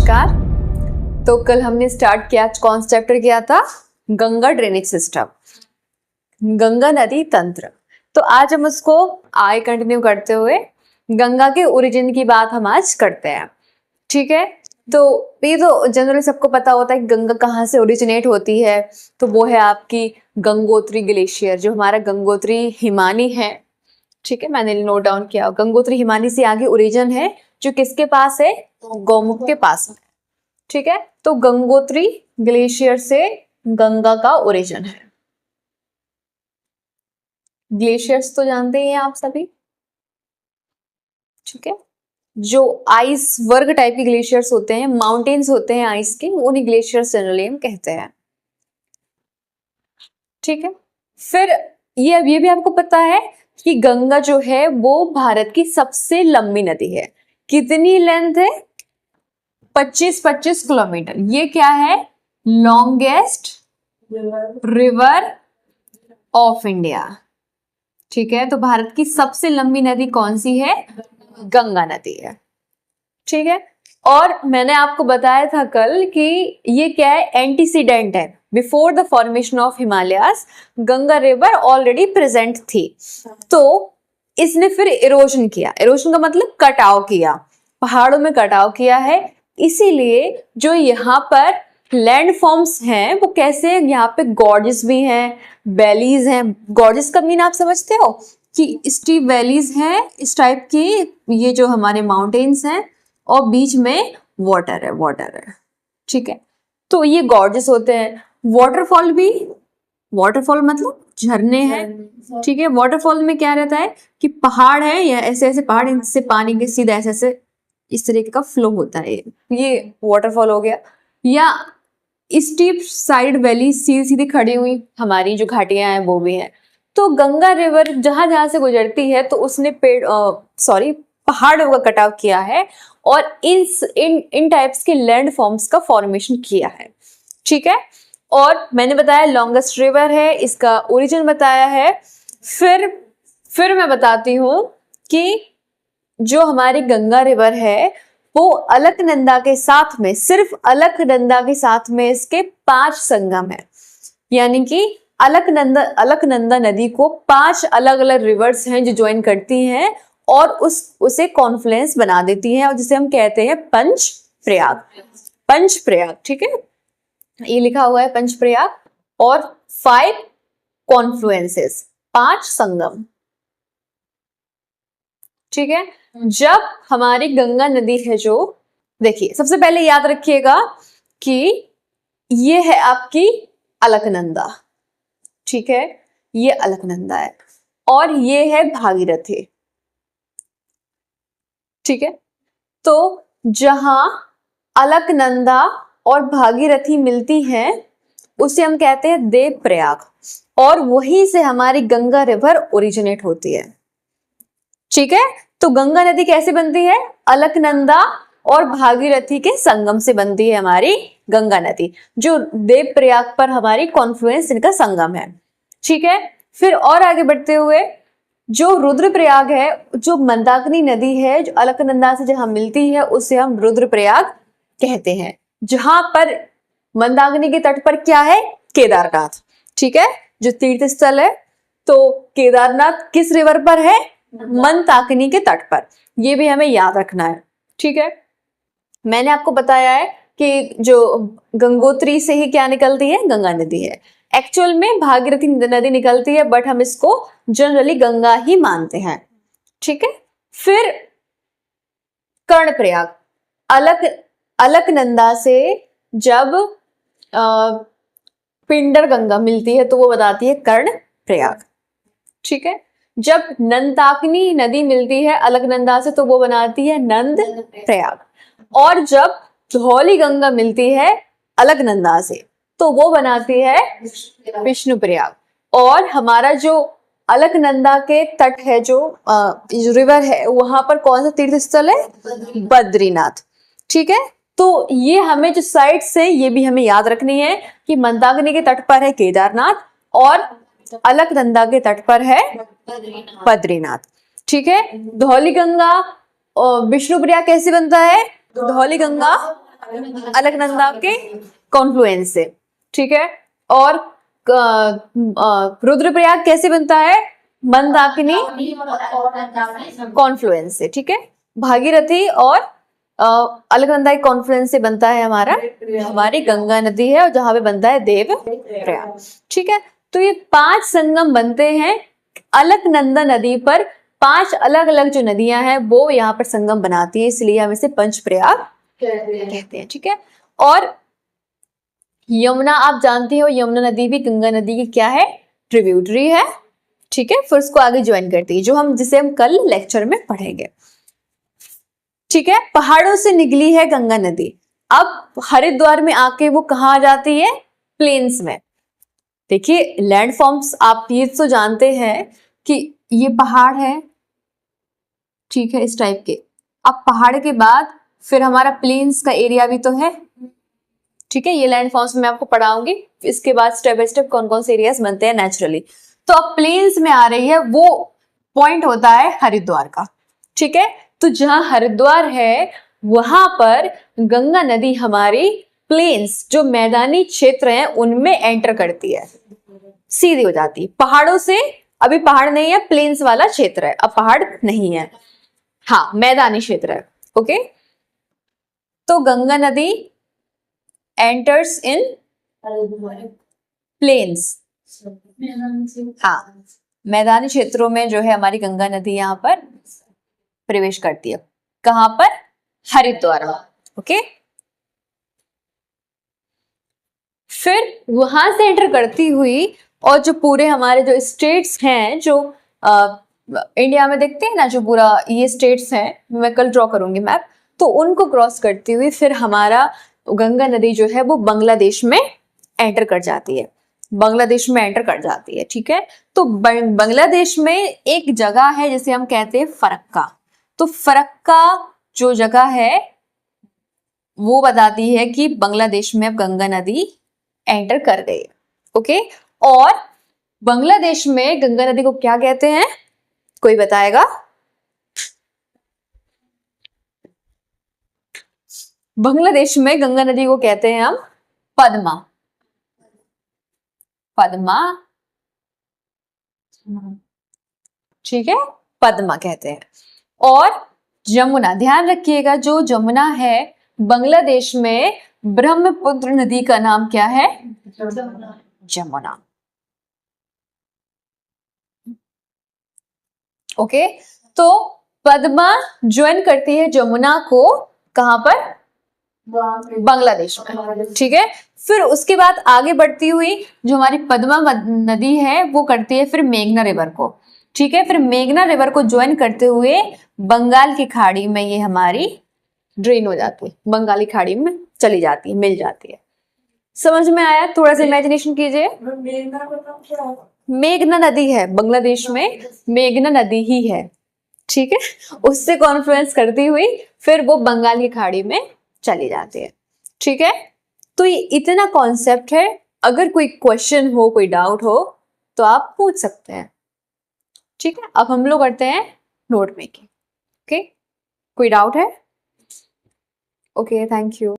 नमस्कार। तो कल हमने स्टार्ट किया, कौन सा चैप्टर किया था? गंगा ड्रेनेज सिस्टम, गंगा नदी तंत्र। तो आज हम उसको आगे कंटिन्यू करते हुए गंगा के ओरिजिन की बात हम आज करते हैं। ठीक है, तो ये तो जनरली सबको पता होता है कि गंगा कहाँ से ओरिजिनेट होती है। तो वो है आपकी गंगोत्री ग्लेशियर, जो हमारा गंगोत्री हिमानी है। ठीक है, मैंने नोट डाउन किया। गंगोत्री हिमानी से आगे ओरिजिन है, जो किसके पास है? गौमुख के पास में। ठीक है, तो गंगोत्री ग्लेशियर से गंगा का ओरिजिन है। ग्लेशियर्स तो जानते ही हैं आप सभी। ठीक है, जो आइस वर्ग टाइप के ग्लेशियर्स होते हैं, माउंटेन्स होते हैं आइस के, उन्हीं ग्लेशियर्स जनरली हम कहते हैं। ठीक है, फिर ये भी आपको पता है कि गंगा जो है वो भारत की सबसे लंबी नदी है। कितनी लेंथ है? 25 किलोमीटर। ये क्या है? Longest river of India. ठीक है, तो भारत की सबसे लंबी नदी कौन सी है? गंगा नदी है। ठीक है, और मैंने आपको बताया था कल कि ये क्या है? एंटीसीडेंट है। Before the formation of Himalayas Ganga river already present थी। तो इसने फिर इरोजन किया। इरोजन का मतलब कटाव किया, पहाड़ों में कटाव किया है। इसीलिए जो यहाँ पर लैंड फॉर्म्स हैं वो कैसे? यहाँ पे गॉर्जेस भी हैं, वैलीज हैं। गॉर्जेस का मीन आप समझते हो कि स्टीप वैलीज हैं इस टाइप की, ये जो हमारे माउंटेन्स हैं, और बीच में वाटर है। ठीक है, तो ये गॉर्जेस होते हैं। वाटरफॉल भी, वाटरफॉल मतलब झरने हैं। ठीक है, वाटरफॉल में क्या रहता है कि पहाड़ है या ऐसे ऐसे पहाड़, इनसे पानी के सीधा ऐसे ऐसे इस तरीके का फ्लो होता है, ये वाटरफॉल हो गया। या स्टीप साइड वैली सीधी सीधी खड़ी हुई हमारी जो घाटियां हैं वो भी हैं। तो गंगा रिवर जहां जहां से गुजरती है तो उसने पहाड़ों का कटाव किया है और इन टाइप्स के लैंड फॉर्म्स का फॉर्मेशन किया है। ठीक है, और मैंने बताया लॉन्गेस्ट रिवर है, इसका ओरिजिन बताया है। फिर मैं बताती हूं कि जो हमारी गंगा रिवर है वो अलकनंदा के साथ में, सिर्फ अलकनंदा के साथ में इसके 5 संगम है। यानी कि अलकनंदा नदी को 5 अलग अलग रिवर्स हैं जो ज्वाइन करती हैं और उसे कॉन्फ्लुएंस बना देती हैं, और जिसे हम कहते हैं पंचप्रयाग। ठीक है, ये लिखा हुआ है पंचप्रयाग, और 5 कॉन्फ्लुएंसेस, 5 संगम। ठीक है, जब हमारी गंगा नदी है, जो देखिए सबसे पहले याद रखिएगा कि ये है आपकी अलकनंदा। ठीक है, ये अलकनंदा है और ये है भागीरथी। ठीक है, तो जहां अलकनंदा और भागीरथी मिलती हैं उसे हम कहते हैं देवप्रयाग, और वहीं से हमारी गंगा रिवर ओरिजिनेट होती है। ठीक है, तो गंगा नदी कैसे बनती है? अलकनंदा और भागीरथी के संगम से बनती है हमारी गंगा नदी, जो देवप्रयाग पर हमारी कॉन्फ्लुएंस इनका संगम है। ठीक है, फिर और आगे बढ़ते हुए जो रुद्रप्रयाग है, जो मंदाकिनी नदी है जो अलकनंदा से जहां मिलती है उसे हम रुद्रप्रयाग कहते हैं। जहां पर मंदाकिनी के तट पर क्या है? केदारनाथ। ठीक है, जो तीर्थ स्थल है। तो केदारनाथ किस रिवर पर है? मंदाकिनी के तट पर। ये भी हमें याद रखना है। ठीक है, मैंने आपको बताया है कि जो गंगोत्री से ही क्या निकलती है? गंगा नदी है। एक्चुअल में भागीरथी नदी निकलती है, बट हम इसको जनरली गंगा ही मानते हैं। ठीक है, फिर कर्णप्रयाग। अलकनंदा से जब पिंडर गंगा मिलती है तो वो बताती है कर्णप्रयाग। ठीक है, जब नंदाकिनी नदी मिलती है अलकनंदा से तो वो बनाती है नंद प्रयाग, और जब धौली गंगा मिलती है अलकनंदा से तो वो बनाती है विष्णु प्रयाग। और हमारा जो अलकनंदा के तट है, जो रिवर है, वहां पर कौन सा तीर्थ स्थल है? बद्रीनाथ। ठीक है, तो ये हमें जो साइट्स है ये भी हमें याद रखनी है कि मंदाकिनी के तट पर है केदारनाथ और अलकनंदा के तट पर है बद्रीनाथ। ठीक है, धौली गंगा और विष्णुप्रयाग कैसे बनता है? धौली गंगा अलकनंदा के कॉन्फ्लुएंस से, ठीक है। और रुद्रप्रयाग कैसे बनता है? मंदाकिनी कॉन्फ्लुएंस से, ठीक है। भागीरथी और अलकनंदा के कॉन्फ्लुएंस से बनता है हमारी गंगा नदी है, और जहां पे बनता है देव प्रयाग, ठीक है। तो ये 5 संगम बनते हैं अलकनंदा नदी पर। 5 अलग अलग जो नदियां हैं वो यहाँ पर संगम बनाती है, इसलिए हम इसे पंचप्रयाग कहते हैं, ठीक है। और यमुना आप जानते हो, यमुना नदी भी गंगा नदी की क्या है? ट्रिब्यूटरी है, ठीक है। फिर उसको आगे ज्वाइन करती है, जिसे हम कल लेक्चर में पढ़ेंगे, ठीक है। पहाड़ों से निकली है गंगा नदी, अब हरिद्वार में आके वो कहाँ आ जाती है? प्लेन्स में। देखिए लैंडफॉर्म्स आप ये तो जानते हैं कि ये पहाड़ है, ठीक है, इस टाइप के। अब पहाड़ के बाद फिर हमारा प्लेन्स का एरिया भी तो है, ठीक है। ये लैंडफॉर्म्स मैं आपको पढ़ाऊंगी, इसके बाद स्टेप बाय स्टेप कौन कौन से एरियाज बनते हैं नेचुरली। तो अब प्लेन्स में आ रही है, वो पॉइंट होता है हरिद्वार का, ठीक है। तो जहां हरिद्वार है वहां पर गंगा नदी हमारी प्लेन्स, जो मैदानी क्षेत्र हैं, उनमें एंटर करती है, सीधी हो जाती है पहाड़ों से। अभी पहाड़ नहीं है, प्लेन्स वाला क्षेत्र है, अब पहाड़ नहीं है, हाँ मैदानी क्षेत्र है, ओके। तो गंगा नदी एंटर्स इन प्लेन्स, हाँ मैदानी क्षेत्रों में जो है हमारी गंगा नदी यहाँ पर प्रवेश करती है। कहां पर? हरिद्वार, ओके। फिर वहां से एंटर करती हुई, और जो पूरे हमारे जो स्टेट्स हैं, जो इंडिया में देखते हैं ना, जो पूरा ये स्टेट्स हैं, मैं कल ड्रॉ करूंगी मैप, तो उनको क्रॉस करती हुई फिर हमारा गंगा नदी जो है वो बांग्लादेश में एंटर कर जाती है, बांग्लादेश में एंटर कर जाती है, ठीक है। तो बांग्लादेश में एक जगह है जिसे हम कहते हैं फरक्का। तो फरक्का जो जगह है वो बताती है कि बांग्लादेश में अब गंगा नदी एंटर कर गई, ओके। और बांग्लादेश में गंगा नदी को क्या कहते हैं? कोई बताएगा? बांग्लादेश में गंगा नदी को कहते हैं हम पद्मा, पद्मा, ठीक है, पद्मा कहते हैं। और जमुना, ध्यान रखिएगा, जो जमुना है बांग्लादेश में ब्रह्मपुत्र नदी का नाम क्या है? जमुना, ओके। तो पद्मा ज्वाइन करती है जमुना को, कहां पर? बांग्लादेश में, ठीक है। फिर उसके बाद आगे बढ़ती हुई जो हमारी पद्मा नदी है वो करती है फिर मेघना रिवर को, ठीक है। फिर मेघना रिवर को ज्वाइन करते हुए बंगाल की खाड़ी में ये हमारी ड्रेन हो जाती है, बंगाली खाड़ी में चली जाती है, मिल जाती है। समझ में आया? थोड़ा सा इमेजिनेशन कीजिए। मेघना नदी है बांग्लादेश में, मेघना नदी ही है, ठीक है। उससे कॉन्फ्लुएंस करती हुई फिर वो बंगाल की खाड़ी में चली जाती है, ठीक है। तो ये इतना कॉन्सेप्ट है, अगर कोई क्वेश्चन हो, कोई डाउट हो तो आप पूछ सकते हैं, ठीक है। अब हम लोग करते हैं नोट मेकिंग, ओके। कोई डाउट है? Okay, thank you.